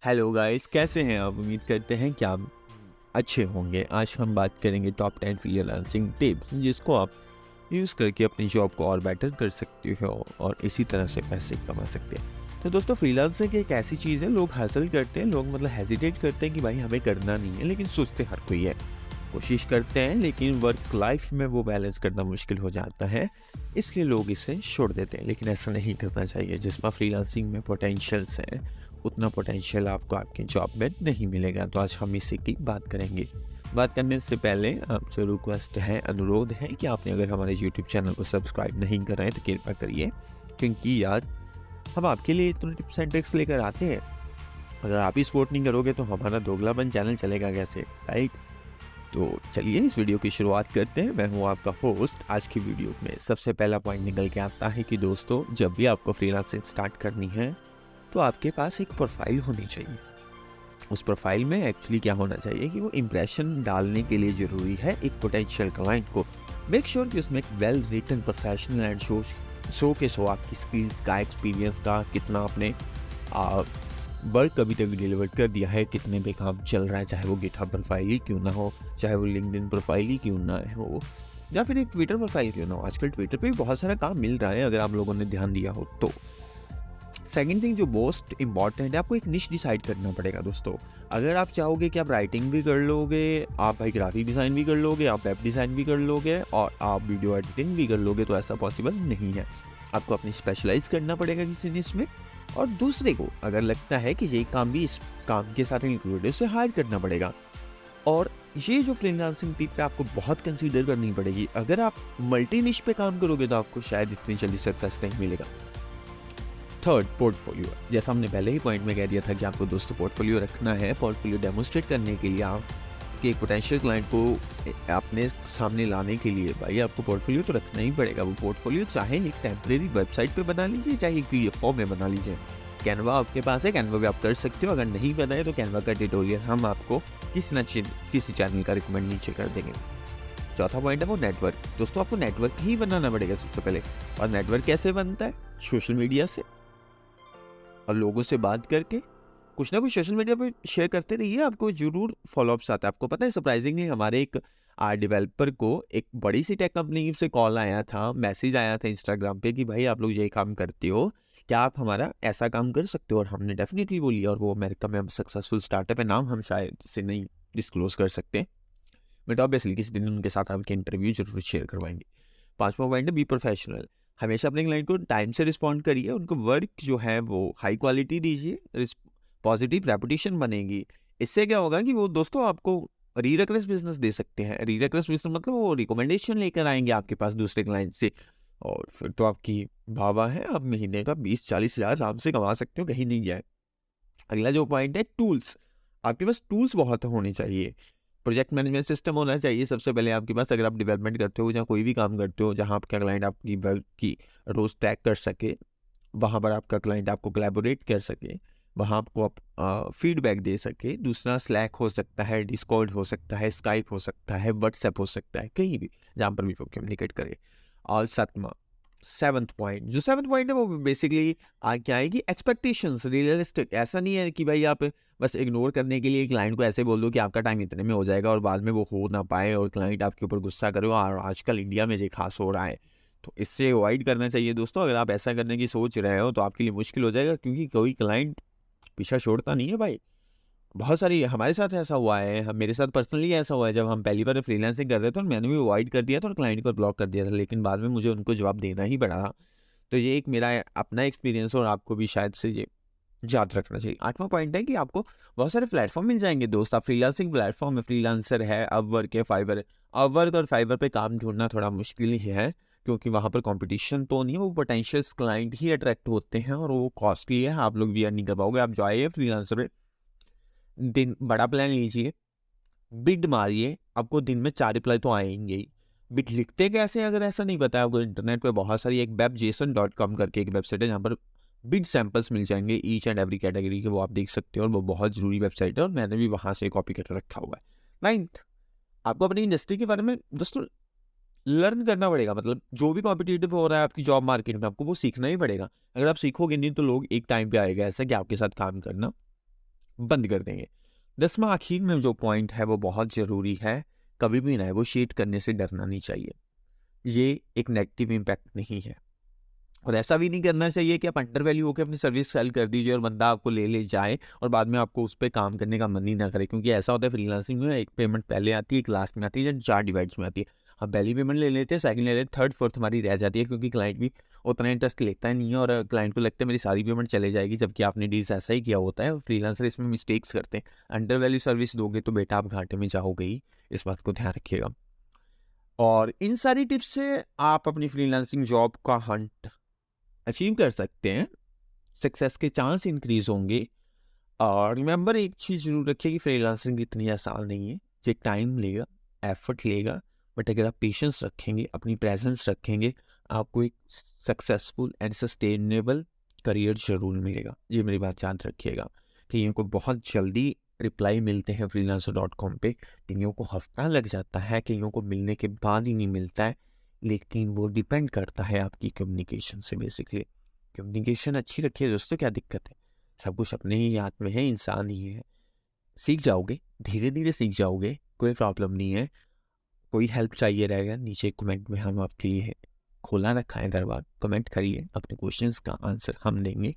Hello guys, कैसे हैं आप? उम्मीद करते हैं कि आप अच्छे होंगे। आज हम बात करेंगे टॉप 10 फ्रीलांसिंग टिप्स जिसको आप यूज़ करके अपनी जॉब को और बेटर कर सकते हो और इसी तरह से पैसे कमा सकते हैं। तो दोस्तों, फ्रीलांसिंग एक ऐसी चीज़ है, लोग हासिल करते हैं, लोग मतलब हेजिटेट करते हैं कि भाई हमें करना नहीं है, लेकिन सोचते हर कोई है, कोशिश करते हैं, लेकिन वर्क लाइफ में वो बैलेंस करना मुश्किल हो जाता है, इसलिए लोग इसे छोड़ देते हैं। लेकिन ऐसा नहीं करना चाहिए। जिसमें फ्रीलांसिंग में पोटेंशियल्स है, उतना पोटेंशियल आपको आपकी जॉब में नहीं मिलेगा। तो आज हम इसी की बात करेंगे। बात करने से पहले आपसे रिक्वेस्ट है, अनुरोध है कि आपने अगर हमारे यूट्यूब चैनल को सब्सक्राइब नहीं कर रहे हैं तो कृपया करिए, क्योंकि यार हम आपके लिए इतने टिप्स एंड ट्रिक्स लेकर आते हैं। अगर आप ही सपोर्ट नहीं करोगे तो हमारा दोगलापन चैनल चलेगा कैसे, राइट? तो चलिए इस वीडियो की शुरुआत करते हैं। मैं हूं आपका होस्ट। आज की वीडियो में सबसे पहला पॉइंट निकल के आता है कि दोस्तों, जब भी आपको फ्रीलांसिंग स्टार्ट करनी है तो आपके पास एक प्रोफाइल होनी चाहिए। उस प्रोफाइल में एक्चुअली क्या होना चाहिए कि वो इम्प्रेशन डालने के लिए ज़रूरी है एक पोटेंशियल क्लाइंट को। मेक श्योर कि उसमें एक well written professional and showcase so आपकी स्किल्स का, एक्सपीरियंस का, कितना आपने वर्क कभी तक डिलीवर कर दिया है, कितने पे काम चल रहा है, चाहे वो गिटहब प्रोफाइल ही क्यों ना हो, चाहे वो लिंक्डइन प्रोफाइल ही क्यों ना हो, या फिर एक ट्विटर प्रोफाइल क्यों ना हो। आजकल ट्विटर पे भी बहुत सारा काम मिल रहा है अगर आप लोगों ने ध्यान दिया हो तो। सेकंड थिंग जो मोस्ट इंपॉर्टेंट है, आपको एक निश डिसाइड करना पड़ेगा दोस्तों। अगर आप चाहोगे कि आप राइटिंग भी कर लोगे, आप भाई ग्राफिक डिज़ाइन भी कर लोगे, आप वेब डिज़ाइन भी कर लोगे और आप वीडियो एडिटिंग भी कर लोगे, तो ऐसा पॉसिबल नहीं है। आपको अपनी स्पेशलाइज करना पड़ेगा किसी निश में, और दूसरे को अगर लगता है कि ये काम भी इस काम के साथ इंक्लूडेड है, उसे हायर करना पड़ेगा। और ये जो फ्रीलांसिंग टिप है आपको बहुत कंसीडर करनी पड़ेगी। अगर आप मल्टी निश पे काम करोगे तो आपको शायद इतनी जल्दी सक्सेस नहीं मिलेगा। Third, portfolio. जैसा हमने पहले ही पॉइंट में कह दिया था कि आपको दोस्तों पोर्टफोलियो रखना है। पोर्टफोलियो डेमोस्ट्रेट करने के लिए, आप कि एक पोटेंशियल क्लाइंट को अपने सामने लाने के लिए भाई आपको पोर्टफोलियो तो रखना ही पड़ेगा। वो पोर्टफोलियो चाहे एक टेम्परेरी वेबसाइट पे बना लीजिए, चाहे एक पीडीएफ फॉर्म में बना लीजिए। कैनवा आपके पास है, कैनवा भी आप कर सकते हो। अगर नहीं पता है तो कैनवा का ट्यूटोरियल हम आपको किसी चैनल का रिकमेंड नीचे कर देंगे। चौथा पॉइंट है वो नेटवर्क। दोस्तों, आपको नेटवर्क ही बनाना पड़ेगा सबसे पहले। और नेटवर्क कैसे बनता है? सोशल मीडिया से और लोगों से बात करके। कुछ ना कुछ सोशल मीडिया पे शेयर करते रहिए, आपको जरूर फॉलोअप्स आता है। आपको पता है, सरप्राइजिंगली हमारे एक डेवलपर को एक बड़ी सी टेक कंपनी से कॉल आया था, मैसेज आया था इंस्टाग्राम पे कि भाई आप लोग यही काम करते हो, क्या आप हमारा ऐसा काम कर सकते हो? और हमने डेफिनेटली बोली, और वो अमेरिका में सक्सेसफुल स्टार्टअप है। नाम हम शायद से नहीं डिस्क्लोज कर सकते, बट ऑब्वियसली किसी दिन उनके साथ आपके इंटरव्यू जरूर शेयर करवाएंगे। पांचवा पॉइंट है बी प्रोफेशनल। हमेशा अपने क्लाइंट को टाइम से रिस्पॉन्ड करिए, उनको वर्क जो है वो हाई क्वालिटी दीजिए, पॉजिटिव रेपुटेशन बनेगी। इससे क्या होगा कि वो दोस्तों आपको रीरेकरेंस बिजनेस दे सकते हैं। रीरेकरेंस बिजनेस मतलब वो रिकमेंडेशन लेकर आएंगे आपके पास दूसरे क्लाइंट से, और फिर तो आपकी वाह है, आप महीने का 20-40 हज़ार आराम से कमा सकते हो, कहीं नहीं जाए। अगला जो पॉइंट है, टूल्स। आपके पास टूल्स बहुत होने चाहिए। प्रोजेक्ट मैनेजमेंट सिस्टम होना चाहिए सबसे पहले आपके पास। अगर आप डेवलपमेंट करते हो या कोई भी काम करते हो जहाँ आपका क्लाइंट आपकी वर्क की रोज ट्रैक कर सके, वहाँ पर आपका क्लाइंट आपको कोलैबोरेट कर सके, वहाँ आपको आप फीडबैक दे सके। दूसरा स्लैक हो सकता है, डिस्कॉर्ड हो सकता है, स्काइप हो सकता है, व्हाट्सएप हो सकता है, कहीं भी जहाँ पर भी वो कम्युनिकेट करे। और सातवां, सेवन्थ पॉइंट है वो बेसिकली क्या है कि एक्सपेक्टेशंस रियलिस्टिक। ऐसा नहीं है कि भाई आप बस इग्नोर करने के लिए क्लाइंट को ऐसे बोल दो कि आपका टाइम इतने में हो जाएगा और बाद में वो हो ना पाए और क्लाइंट आपके ऊपर गुस्सा करे। और आजकल इंडिया में ये खास हो रहा है, तो इससे अवॉइड करना चाहिए दोस्तों। अगर आप ऐसा करने की सोच रहे हो तो आपके लिए मुश्किल हो जाएगा, क्योंकि कोई क्लाइंट पीछा छोड़ता नहीं है भाई। बहुत सारी हमारे साथ ऐसा हुआ है, मेरे साथ पर्सनली ऐसा हुआ है। जब हम पहली बार फ्रीलांसिंग कर रहे थे और मैंने भी अवॉइड कर दिया था और क्लाइंट को ब्लॉक कर दिया था, लेकिन बाद में मुझे उनको जवाब देना ही पड़ा था। तो ये एक मेरा अपना एक्सपीरियंस और आपको भी शायद से ये याद रखना चाहिए। आठवां पॉइंट है कि आपको बहुत सारे प्लेटफॉर्म मिल जाएंगे दोस्त। आप फ्रीलांसिंग प्लेटफॉर्म में, फ्रीलांसर है, अपवर्क है, फाइवर है। अपवर्क और फाइवर पे काम ढूंढना थोड़ा मुश्किल ही है, क्योंकि वहाँ पर कंपटीशन तो नहीं है, वो पोटेंशियल क्लाइंट ही अट्रैक्ट होते हैं और वो कॉस्टली है, आप लोग भी अर्न नहीं कर पाओगे। आप जो आइए फ्रीलांसर पे, दिन बड़ा प्लान लीजिए, बिड मारिए, आपको दिन में 4 रिप्लाई तो आएंगे ही। बिड लिखते कैसे अगर ऐसा नहीं पता है आपको, इंटरनेट पे बहुत सारी एक webjason.com करके एक वेबसाइट है जहाँ पर बिड सैंपल्स मिल जाएंगे ईच एंड एवरी कैटेगरी के, वो आप देख सकते हो और वो बहुत ज़रूरी वेबसाइट है और मैंने भी वहाँ से कॉपी कर रखा हुआ है। नाइन्थ, आपको अपनी इंडस्ट्री के बारे में दोस्तों लर्न करना पड़ेगा। मतलब जो भी कॉम्पिटिटिव हो रहा है आपकी जॉब मार्केट में, आपको वो सीखना ही पड़ेगा। अगर आप सीखोगे नहीं तो लोग एक टाइम पे आएगा ऐसा कि आपके साथ काम करना बंद कर देंगे। 10वां आखिर में जो पॉइंट है वो बहुत ज़रूरी है, कभी भी नेगोशिएट करने से डरना नहीं चाहिए। ये एक नेगेटिव इम्पैक्ट नहीं है। और ऐसा भी नहीं करना चाहिए कि आप अंडर वैल्यू होकर अपनी सर्विस सेल कर दीजिए और बंदा आपको ले जाए और बाद में आपको उस पे काम करने का मन ही ना करे, क्योंकि ऐसा होता है फ्रीलांसिंग में, एक पेमेंट पहले आती है, एक लास्ट में आती है, 4 डिवाइड्स में आती है। हम पहली पेमेंट ले लेते हैं, सेकंड ले लेते हैं, थर्ड फोर्थ हमारी रह जाती है, क्योंकि क्लाइंट भी उतना इंटरेस्ट लेता ही नहीं है और क्लाइंट को लगता है मेरी सारी पेमेंट चले जाएगी, जबकि आपने डील्स ऐसा ही किया होता है। और फ्रीलांसर इसमें मिस्टेक्स करते हैं। अंडर वैल्यू सर्विस दोगे तो बेटा आप घाटे में जाओगे ही, इस बात को ध्यान रखिएगा। और इन सारी टिप्स से आप अपनी फ्रीलांसिंग जॉब का हंट अचीव कर सकते हैं, सक्सेस के चांस इंक्रीज होंगे। और रिमेंबर एक चीज़ जरूर रखिए कि फ्रीलांसिंग इतनी आसान नहीं है, ये टाइम लेगा, एफर्ट लेगा, बट अगर आप पेशेंस रखेंगे, अपनी प्रेजेंस रखेंगे, आपको एक सक्सेसफुल एंड सस्टेनेबल करियर जरूर मिलेगा। ये मेरी बात याद रखिएगा। कईयों को बहुत जल्दी रिप्लाई मिलते हैं freelancer.com पे, कईयों को हफ्ता लग जाता है, कईयों को मिलने के बाद ही नहीं मिलता है, लेकिन वो डिपेंड करता है आपकी कम्युनिकेशन से। बेसिकली कम्युनिकेशन अच्छी रखिए दोस्तों, क्या दिक्कत है, सब कुछ अपने ही हाथ में है, इंसान ही है। सीख जाओगे, धीरे धीरे सीख जाओगे, कोई प्रॉब्लम नहीं है। कोई हेल्प चाहिए रहेगा, नीचे कमेंट में हम आपके लिए खोला रखा है दरबार, कमेंट करिए, अपने क्वेश्चंस का आंसर हम देंगे।